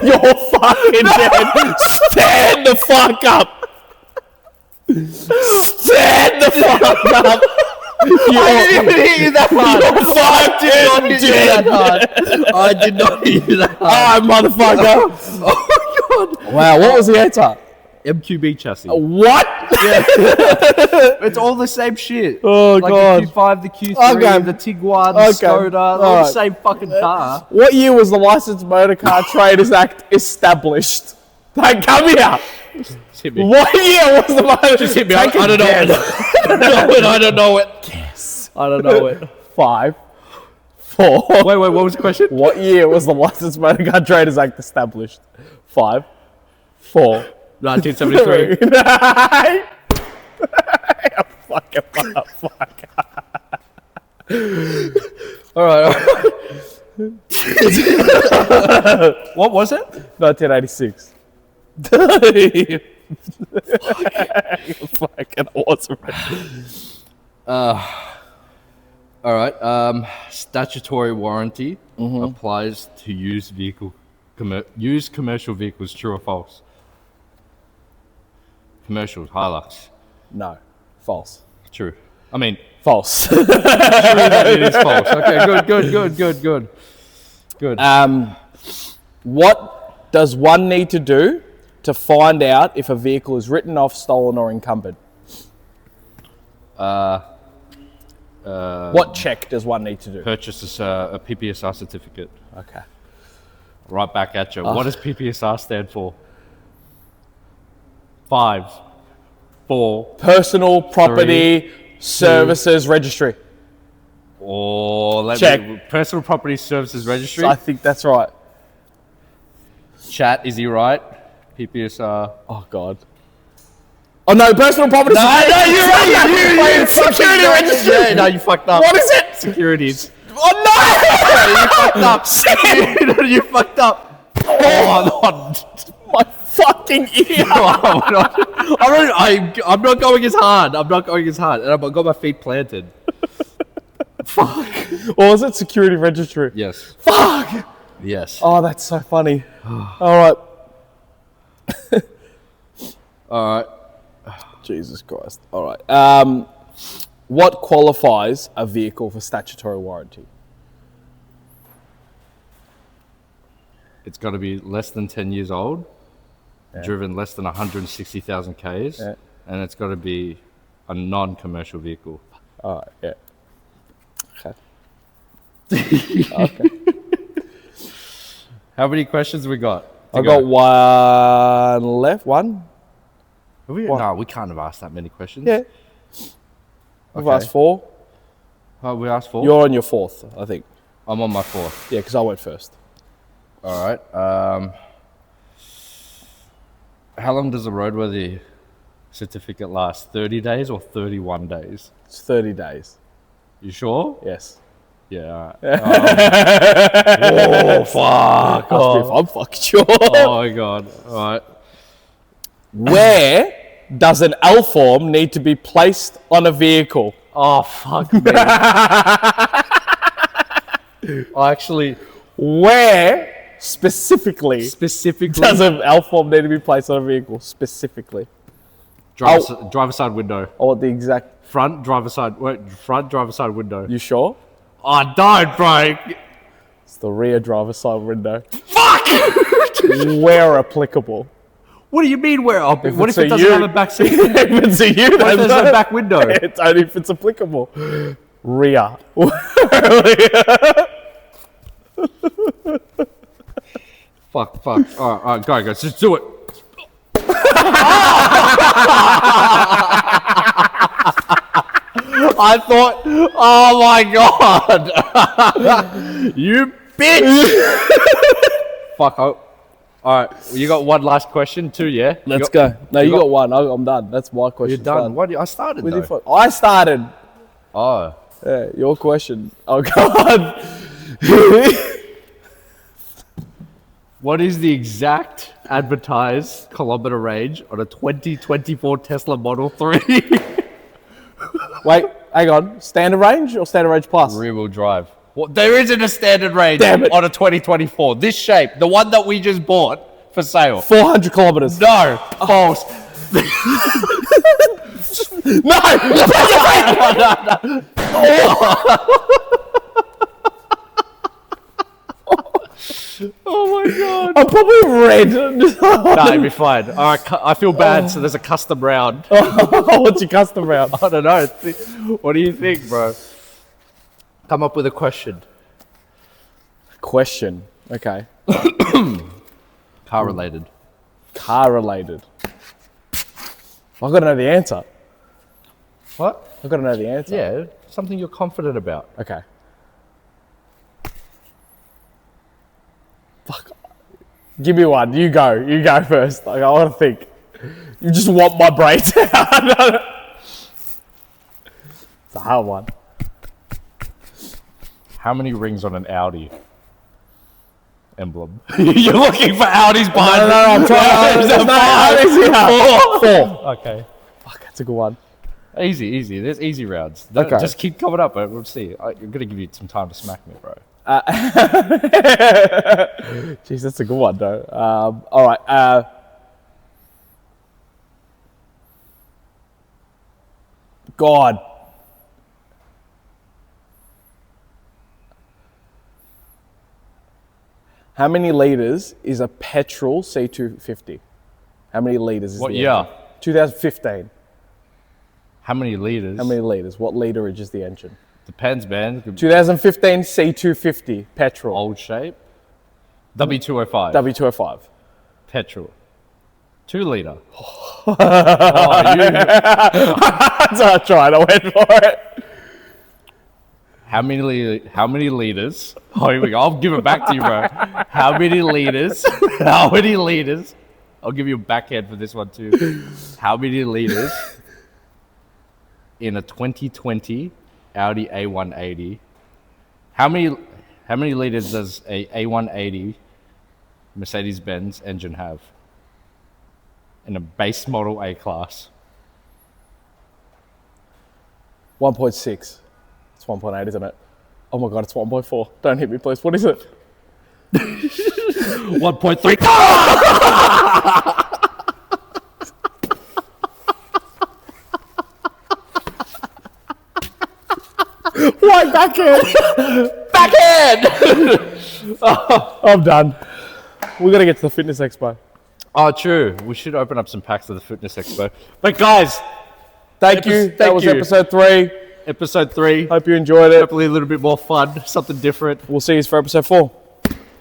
you're fucking dead. Stand the fuck up. Stand the fuck up. I didn't even hit you that hard. You're fucking dead. I did not hit you that hard. Ah, motherfucker. Oh my god. Wow, what was the answer? MQB chassis. What? It's all the same shit. Oh, like God. the Q5, the Q3, Okay. the Tiguan, the Okay. Skoda, all Alright. the same fucking car. What year was the Licensed Motor Car Traders Act established? Like, come here. Just hit me. What year was the motor? Just hit me. Take I don't know a it. guess. I don't know it. Guess. I don't know it. 5, 4. Wait, what was the question? What year was the Licensed Motor Car Traders Act established? 5, 4. 1973. Fucking motherfucker. All right. What was it? 1986. Fucking awesome. All right. Statutory warranty applies to used commercial vehicles. True or false? Commercials, Hilux. No. False. True. I mean, False. true that it is false. Okay, good. What does one need to do to find out if a vehicle is written off, stolen, or encumbered? What check does one need to do? Purchase a PPSR certificate. Okay. Right back at you. What does PPSR stand for? 5, 4, Personal Property Services Registry. or Check. Personal Property Services Registry. I think that's right. Chat, is he right? PPSR. Oh God. Oh no, personal property. No, you're right. Wait, security registry. Yeah, no, you fucked up. What is it? Securities. Oh no! You fucked up. Shit! You fucked up. Oh, My fucking ear. I'm not going as hard. And I've got my feet planted. Fuck. Or was it security registry? Yes. Fuck. Yes. Oh, that's so funny. All right. All right. Jesus Christ. All right. What qualifies a vehicle for statutory warranty? It's got to be less than 10 years old, driven less than 160,000 Ks, and it's got to be a non-commercial vehicle. All right. Yeah. Okay. How many questions we got? I got one left. One? No, we can't have asked that many questions. Yeah. I've Okay. asked 4. Oh, we asked 4? You're on your 4th, I think. I'm on my 4th. Yeah, because I went first. All right. How long does a roadworthy certificate last? 30 days or 31 days? It's 30 days. You sure? Yes. Yeah. All right. Oh, fuck. Must be if I'm fucking sure. Oh, my God. All right. Where does an L form need to be placed on a vehicle? Oh, fuck me. Actually, Where specifically does an L form need to be placed on a vehicle? Specifically. driver side window. I want the exact. Front driver side window. You sure? Oh, don't, bro. It's the rear driver side window. Fuck! Where applicable. What do you mean where? What if it's it a doesn't you- have a back seat? If it's a you, What if there's no back window? It's only if it's applicable. Rear. Fuck. All right, go, guys. Just do it. I thought, oh my god. You bitch. Fuck. All right, you got one last question too, yeah? Let's go. No, you got one. I'm done. That's my question. You're done. What? I started With though. your I started. Oh. Yeah, your question. Oh god. What is the exact advertised kilometer range on a 2024 Tesla Model 3? Wait, hang on. Standard range or standard range plus? Rear-wheel drive. Well, there isn't a standard range Damn it. on a 2024. This shape, the one that we just bought for sale. 400 kilometers. No, false. No! Oh my god. I'm probably red. Nah, you'll be fine. All right, I feel bad, so there's a custom round. What's your custom round? I don't know. What do you think, bro? Come up with a question. Question. Okay. Car related. Car related. I've got to know the answer. What? I've got to know the answer. Yeah, something you're confident about. Okay. Fuck. Give me one. You go. You go first. Like, I want to think. You just want my brains out. It's a hard one. How many rings on an Audi emblem? You're looking for Audis behind. No, I'm trying. There's Four. Okay. Fuck, that's a good one. Easy. There's easy rounds. Okay. Just keep coming up, but we'll see. I'm gonna give you some time to smack me, bro. Jeez, that's a good one, though. All right. God. How many liters is a petrol C250? How many liters is What the year? engine? 2015. How many liters? How many liters? What literage is the engine? Depends, man. 2015 C250 petrol. Old shape. W205. W205. Petrol. 2 liter. So I tried. I went for it. How many liters? Oh, here we go. I'll give it back to you, bro. How many liters? How many liters? I'll give you a backhand for this one too. How many liters in a 2020 Audi A180? How many liters does a A180 Mercedes-Benz engine have in a base model A class? 1.6. It's 1.8, isn't it? Oh my god, it's 1.4. Don't hit me, please. What is it? 1.3. Why backhand? Backhand! I'm done. We gotta get to the fitness expo. Oh, true. We should open up some packs of the Fitness Expo. But guys, Thank you. That thank was you. episode 3. episode 3. Hope you enjoyed it. Hopefully a little bit more fun, something different. We'll see you for episode 4.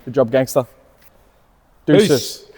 Good job, gangster. Deuces. Peace.